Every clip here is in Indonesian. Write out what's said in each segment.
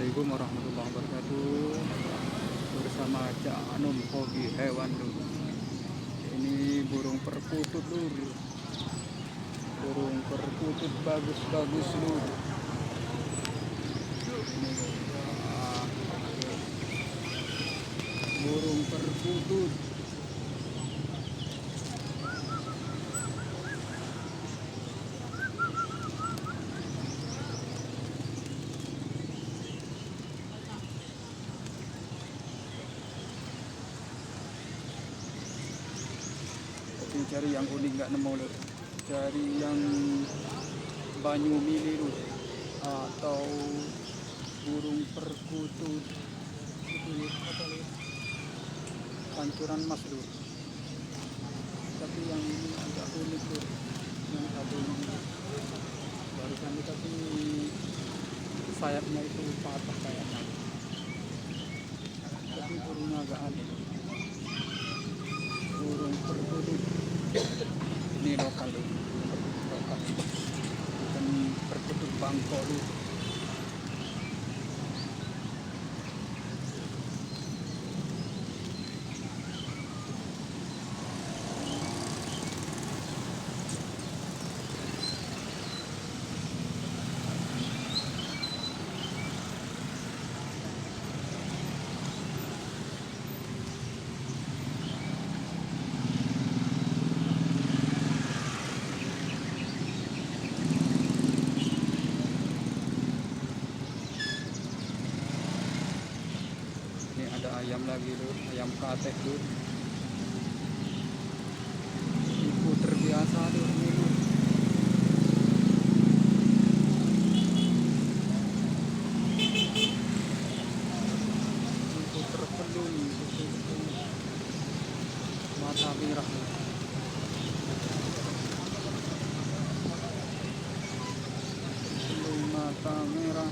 Assalamualaikum warahmatullahi wabarakatuh. Bersama Cak Anum hobi hewan lur. Ini burung perkutut lur. Burung perkutut bagus-bagus lur. Ini burung perkutut. Cari yang unik nggak nemu lur, cari yang banyu mili lur, atau burung perkutut itu lur, apa lur, pancuran emas lur. Tapi yang ini agak unik lur, yang satu ini barusan tapi sayapnya itu patah kayaknya, tapi burungnya agak aneh. Burung perkutut ini lokal lur, lokal, bukan perkutut Bangkok lur. Ini ada ayam lagi lur, ayam katek lur. Ibu terbiasa lur ini lur. Ibu terpelung, mata merah lur. Terpelung mata merah.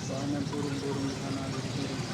Banyak burung-burung di sana lur.